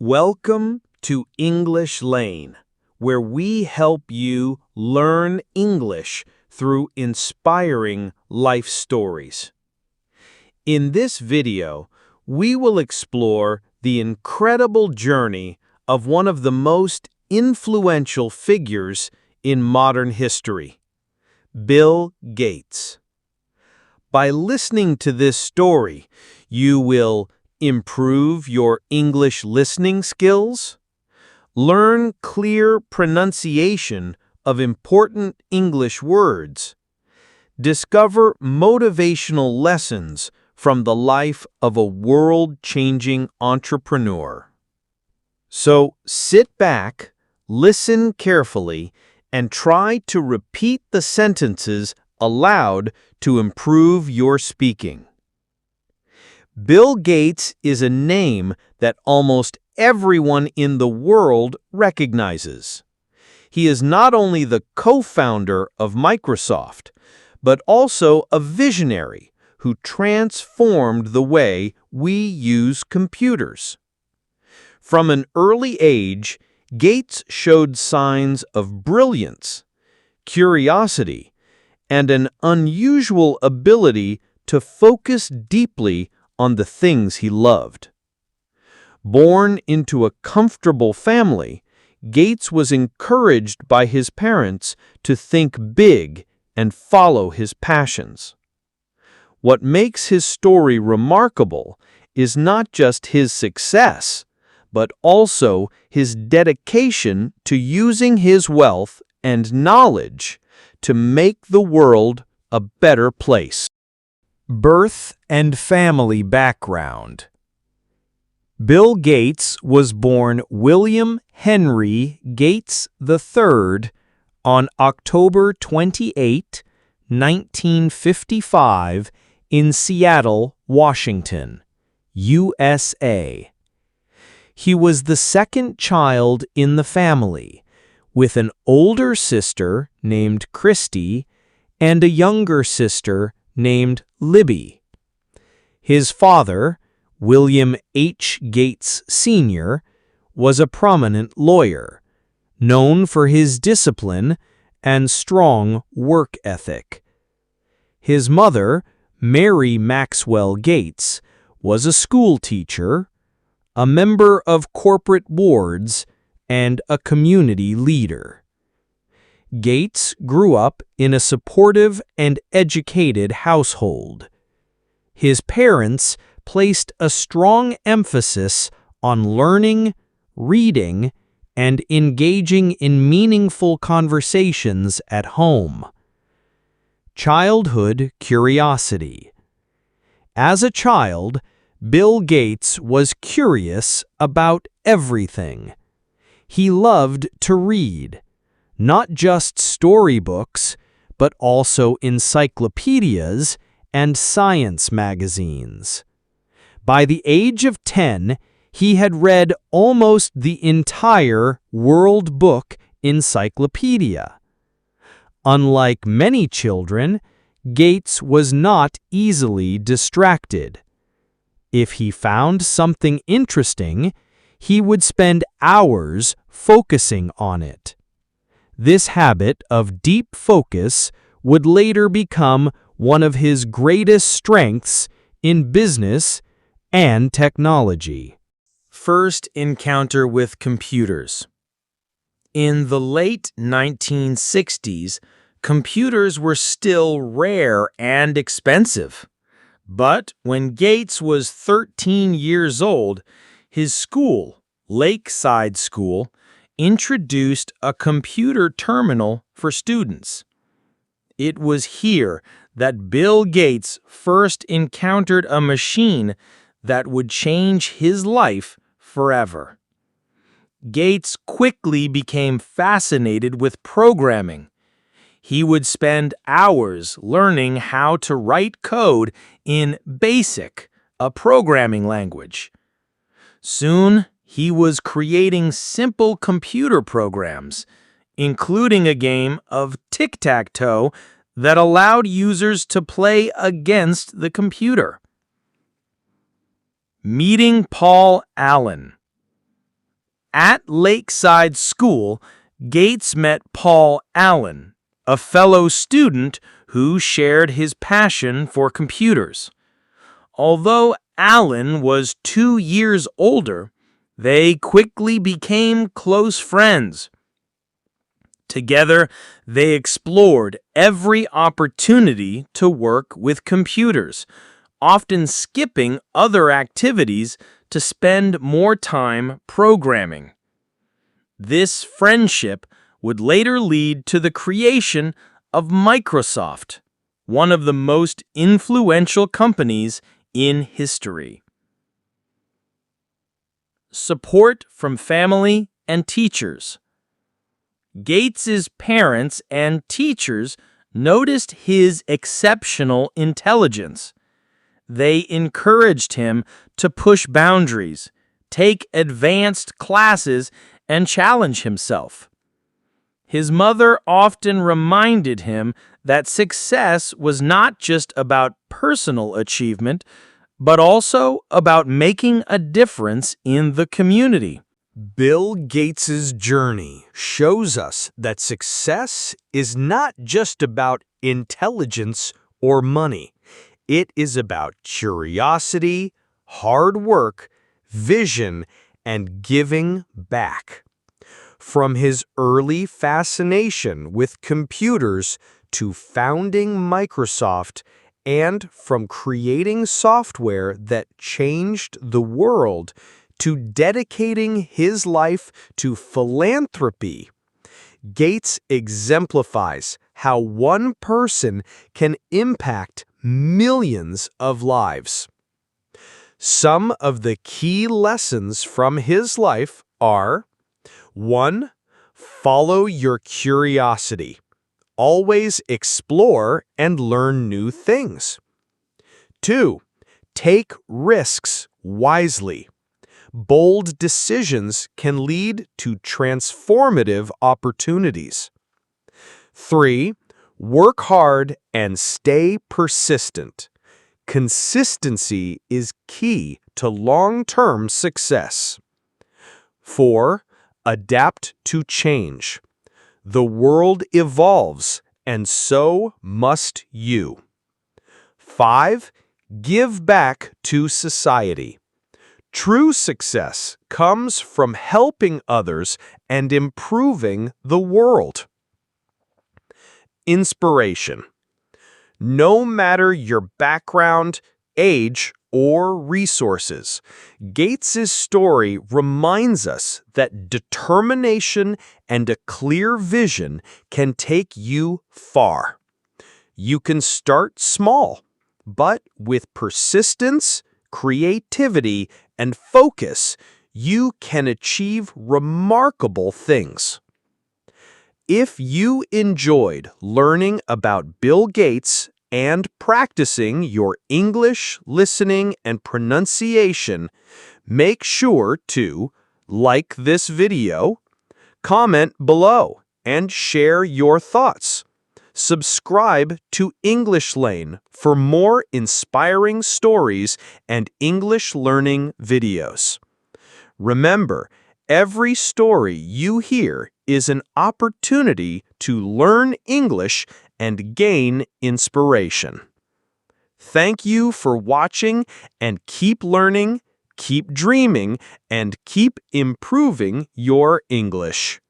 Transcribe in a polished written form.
Welcome to English Lane, where we help you learn English through inspiring life stories. In this video, we will explore the incredible journey of one of the most influential figures in modern history, Bill Gates. By listening to this story, you will improve your English listening skills, learn clear pronunciation of important English words, discover motivational lessons from the life of a world-changing entrepreneur. So sit back, listen carefully, and try to repeat the sentences aloud to improve your speaking. Bill Gates is a name that almost everyone in the world recognizes. He is not only the co-founder of Microsoft, but also a visionary who transformed the way we use computers. From an early age, Gates showed signs of brilliance, curiosity, and an unusual ability to focus deeply on the things he loved. Born into a comfortable family, Gates was encouraged by his parents to think big and follow his passions. What makes his story remarkable is not just his success, but also his dedication to using his wealth and knowledge to make the world a better place. Birth and family background. Bill Gates was born William Henry Gates III on October 28, 1955, in Seattle, Washington, USA. He was the second child in the family, with an older sister named Christy and a younger sister named Libby. His father, William H. Gates Sr., was a prominent lawyer, known for his discipline and strong work ethic. His mother, Mary Maxwell Gates, was a school teacher, a member of corporate boards, and a community leader. Gates grew up in a supportive and educated household. His parents placed a strong emphasis on learning, reading, and engaging in meaningful conversations at home. Childhood curiosity. As a child, Bill Gates was curious about everything. He loved to read, not just storybooks, but also encyclopedias and science magazines. By the age of 10, he had read almost the entire World Book Encyclopedia. Unlike many children, Gates was not easily distracted. If he found something interesting, he would spend hours focusing on it. This habit of deep focus would later become one of his greatest strengths in business and technology. First encounter with computers. In the late 1960s, computers were still rare and expensive. But when Gates was 13 years old, his school, Lakeside School, introduced a computer terminal for students. It was here that Bill Gates first encountered a machine that would change his life forever. Gates quickly became fascinated with programming. He would spend hours learning how to write code in BASIC, a programming language. Soon, he was creating simple computer programs, including a game of tic-tac-toe that allowed users to play against the computer. Meeting Paul Allen. At Lakeside School, Gates met Paul Allen, a fellow student who shared his passion for computers. Although Allen was 2 years older, they quickly became close friends. Together, they explored every opportunity to work with computers, often skipping other activities to spend more time programming. This friendship would later lead to the creation of Microsoft, one of the most influential companies in history. Support from family and teachers. Gates's parents and teachers noticed his exceptional intelligence. They encouraged him to push boundaries, take advanced classes, and challenge himself. His mother often reminded him that success was not just about personal achievement, but also about making a difference in the community. Bill Gates's journey shows us that success is not just about intelligence or money. It is about curiosity, hard work, vision, and giving back. From his early fascination with computers to founding Microsoft, and from creating software that changed the world to dedicating his life to philanthropy, Gates exemplifies how one person can impact millions of lives. Some of the key lessons from his life are: 1. Follow your curiosity. Always explore and learn new things. 2. Take risks wisely. Bold decisions can lead to transformative opportunities. 3. Work hard and stay persistent. Consistency is key to long-term success. 4. Adapt to change. The world evolves, and so must you. 5. Give back to society. True success comes from helping others and improving the world. Inspiration. No matter your background, age, or resources, Gates's story reminds us that determination and a clear vision can take you far. You can start small, but with persistence, creativity, and focus, you can achieve remarkable things. If you enjoyed learning about Bill Gates and practicing your English listening and pronunciation, make sure to like this video, comment below, and share your thoughts. Subscribe to English Lane for more inspiring stories and English learning videos. Remember, every story you hear is an opportunity to learn English and gain inspiration. Thank you for watching, and keep learning, keep dreaming, and keep improving your English.